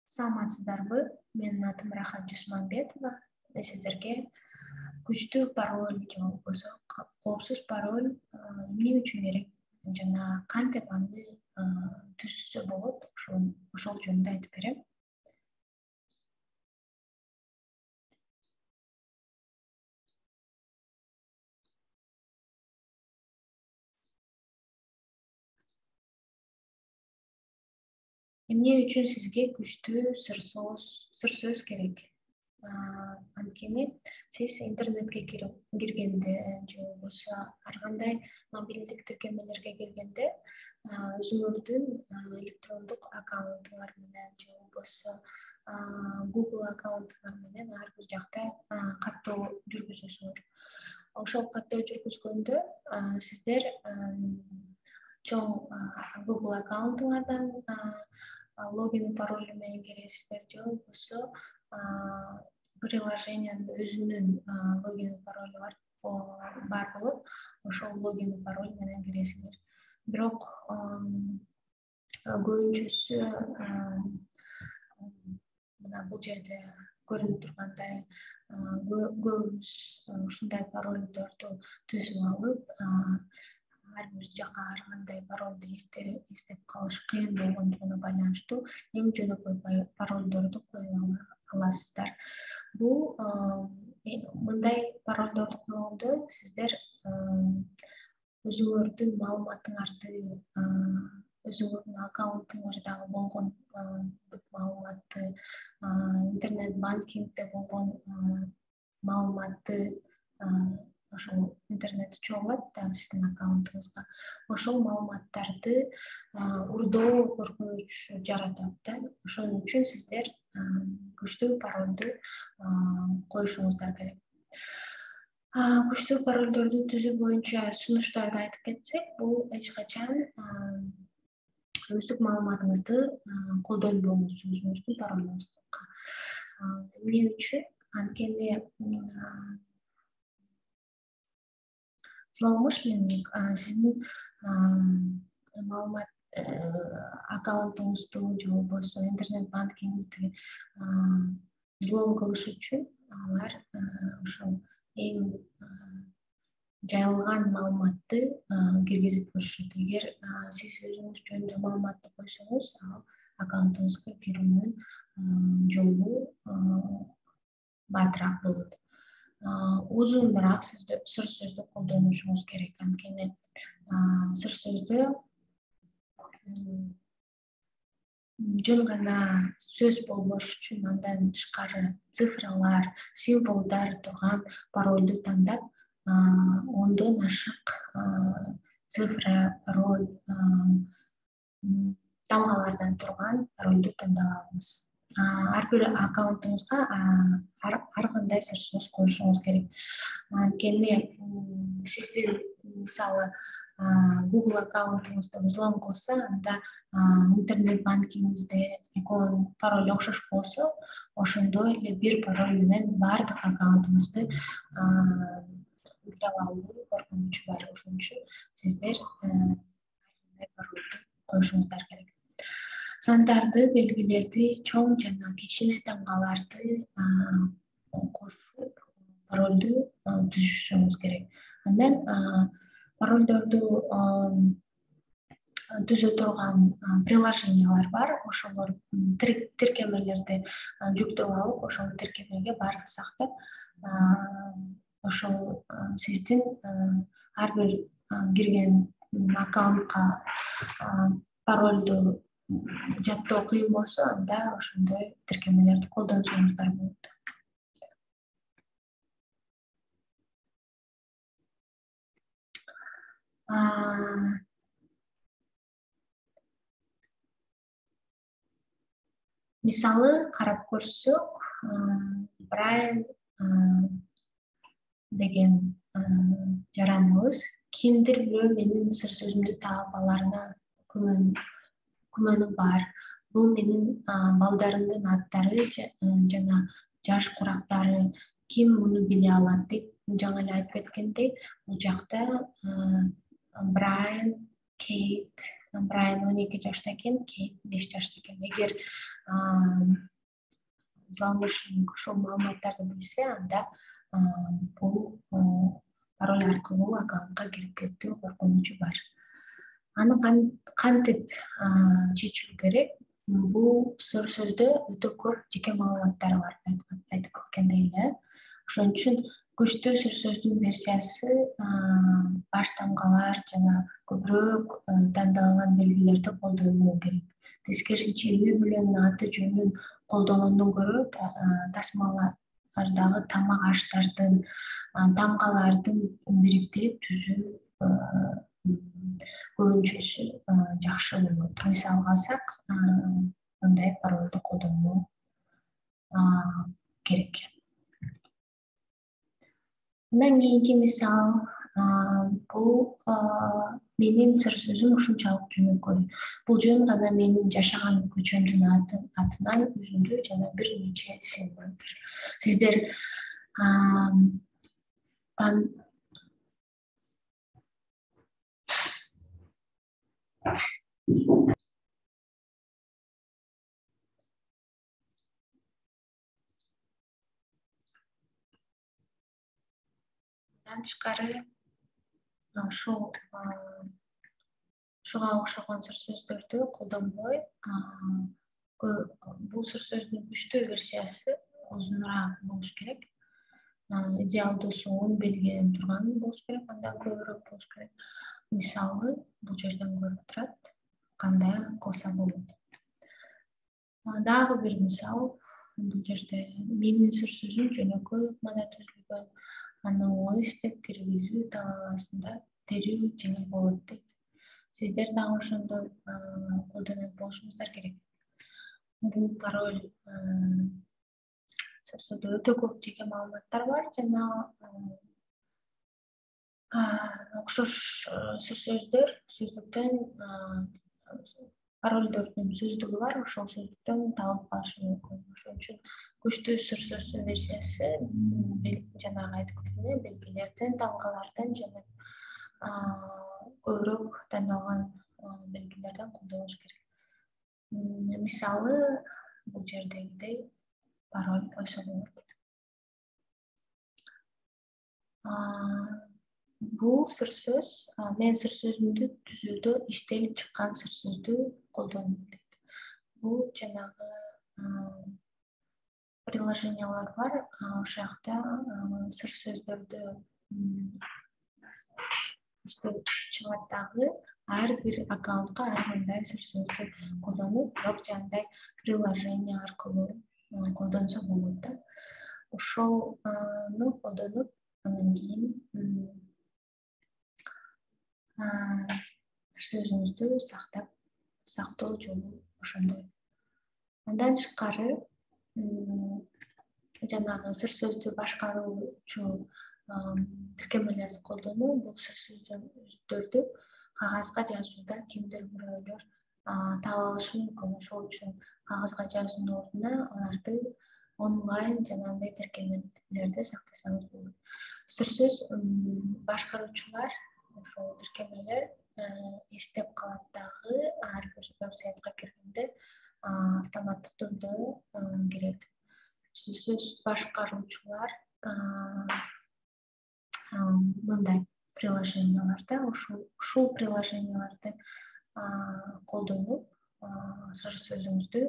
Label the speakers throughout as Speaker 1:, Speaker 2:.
Speaker 1: Саламатсыздарбы? Менин атым Рахат Жусманбетова. Мен сиздерге күчтүү пароль же болбосо коопсуз пароль эмне үчүн керек жана кантип аны түзүшсө болот, ошол жөнүндө айтып берем. Эмне үчүн сизге күчтүү сыр сөз керек? Анткени сиз интернетке киргенде же болбосо ар кандай мобилдик тиркемелерге киргенде өзүңөрдүн электрондук аккаунтуңар менен же болбосо Google аккаунтуңар менен ар бир жакта каттоо жүргүзөсүңөр. Ошол каттоо жүргүзгөндө сиздер чоң Google аккаунтуңардан логин пароль менен киресиздер же болбосо приложениянын өзүнүн логин паролу бар болот. Ошол логин пароль менен киресиңер. Бирок көбүнчөсү мына бул жерде көрүнүп тургандай көбүбүз ушундай паролдорду түзүп алып ар бир жака ар кандай паролду эстеп калыш кыйын болгондугуна байланыштуу эң жөнөкөй паролдорду коюп аласыздар. Бул мындай паролдорду койгондо сиздер өзүңөрдүн маалыматыңарды, өзүңөрдүн аккаунтуңардагы болгон бүт маалыматты, интернет банкингде болгон маалыматты, ошол интернетте чогулат да сиздин аккаунтуңузга. Ошол маалыматтарды урдоо көргөч жаратат да. Ошон үчүн сиздер күчтүү паролду коюшуңуздар керек. Күчтүү паролдорду түзүү боюнча сунуштарды айтып кетсек, бул эч качан өздүк маалыматыңызды колдонбоңуз өзүңүздүн паролуңузга. Эмне үчүн? Анткени злоумышленник сиздин маалымат аккаунтуңузду же болбосо интернет банкингиңизди взлом кылыш үчүн алар ошол эң жайылган маалыматты киргизип көрүшөт. Эгер сиз өзүңүз жөнүндө маалыматты койсоңуз, ал аккаунтуңузга кирүүнүн жолу баатыраак болот. Узунураак сыр сөздү колдонушуңуз керек. Анткени сыр сөздө жөн гана сөз болбош үчүн андан тышкары цифралар, символдор турган паролду тандап, ондон ашык цифра, пароль, тамгалардан турган паролду тандап алыңыз. Ар бир аккаунтуңузга ар кандай сыр сөз коюшуңуз керек. Анткени сиздин мисалы Google аккаунтуңузду взлом кылса, анда интернет банкингиңизде экөөнүн паролу окшош болсо, ошондо эле бир пароль менен баардык аккаунтуңузду уктап алуу коркунучу бар. Ошон үчүн сиздер ар кандай паролду коюшуңуздар керек. Сандарды, белгилерди, чоң жана кичине тамгаларды кошуп паролду түзүшүңүз керек. Андан паролдорду түзө турган приложениялар бар. Ошолор тиркемелерди жүктөп алып, ошол тиркемеге бардык сактап, ошол сиздин ар бир кирген аккаунтка паролду жаттоо кыйын болсо, анда ошондой тиркемелерди колдонсоңуздар болот. Мисалы карап көрсөк, Брайан деген жараныбыз кимдир бирөө менин сыр сөзүмдү таап аларына күмөнүм бар. Бул менин балдарымдын аттары жана жаш курактары, ким муну биле алат деп жаңы эле айтып кеткендей, бул жакта Брайан, Кейт, Брайан 12 жашта экен, Кейт 5 жашта экен. Эгер злоумышленник ошол маалыматтарды билсе, анда бул пароль аркылуу аккаунтка кирип кетүү коркунучу бар. Аны кантип чечүү керек? Бул сөздө өтө көп жеке маалыматтар бар, айтып кеткендей эле. Ошон үчүн күчтүү сөздүн версиясы баш тамгалар жана көбүрөөк тандалган белгилерди колдонуу керек. Тескерисинче үй бүлөнүн аты жөнүн колдогондон көрө тасмалардагы тамак аштардын, тамгалардын бириктирип түзүү көбүнчөсү жакшы болот. Мисалга алсак, мындай паролду колдонуу керек. Мындан кийинки мисал, бул менин сыр сөзүм ушунчалык жөнөкөй. Бул жөн гана менин жашаган көчөмдүн атынан үзүндү жана бир нече символ. Сиздер тышкары ушуга окшогон сыр сөздөрдү колдонбой, бул сыр сөздүн күчтүү версиясы узунураак болуш керек. Идеалдуусу 10 белгиден турган болуш керек, андан көбүрөөк болуш керек. Мисалы бул жерден көрүп турат, кандай кылса болот. Дагы бир мисал, бул жерде менин сыр сөзүм жөнөкөй мана түзүлгөн, аны оңой иштеп киргизүү талаабында терүү жеңил болот дейт. Сиздер дагы ошондой колдонот болушуңуздар керек. Бул пароль сыр сөздө өтө көп жеке маалыматтар бар жана окшош сыр сөздөр сөздүктөн паролдордун сөздүгү бар, ошол сөздүктөн табып калышы мүмкүн. Ошон үчүн күчтүү сыр сөздүн версиясы жанагы айтып кеткендей белгилерден, тамгалардан жана көбүрөөк тандалган белгилерден колдонуш керек. Мисалы бул жердегидей пароль койсо болот. Бул сыр сөз, мен сыр сөзүмдү түзүүдө иштелип чыккан сыр сөздү колдонуп дейт. Бул жанагы приложениялар бар, ошол жакта сыр сөздөрдү иштелип чыгат дагы, ар бир аккаунтка ар кандай сыр сөздү колдонуп, бирок жандай приложение аркылуу колдонсо болот да. Ошолну колдонуп, андан кийин сөзүңүздү сактоо жолу ошондой. Андан тышкары жанагы сыр сөздү башкаруучу тиркемелерди колдонуу, бул сыр сөздөрдү кагазга жазууда кимдир бирөөлөр таап алышы мүмкүн. Ошол үчүн кагазга жазуунун ордуна аларды онлайн жанагындай тиркемелерде сактасаңыз болот. Сыр сөз башкаруучулар ошол тиркемелер эстеп калат дагы, ар бир вебсайтка киргенде автоматтык түрдө кирет. Сыр сөз башкаруучулар мындай приложенияларда ушул приложенияларды колдонуп сыр сөзүңүздү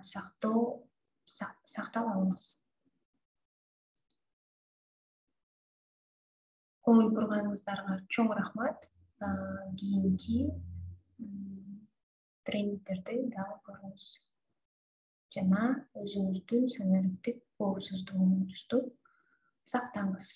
Speaker 1: сактап алыңыз. Көңүл бурганыңыздарга чоң рахмат. Кийинки тренингтерди дагы көрүңүз жана өзүңүздүн саналыктык коопсуздугуңузду сактаңыз.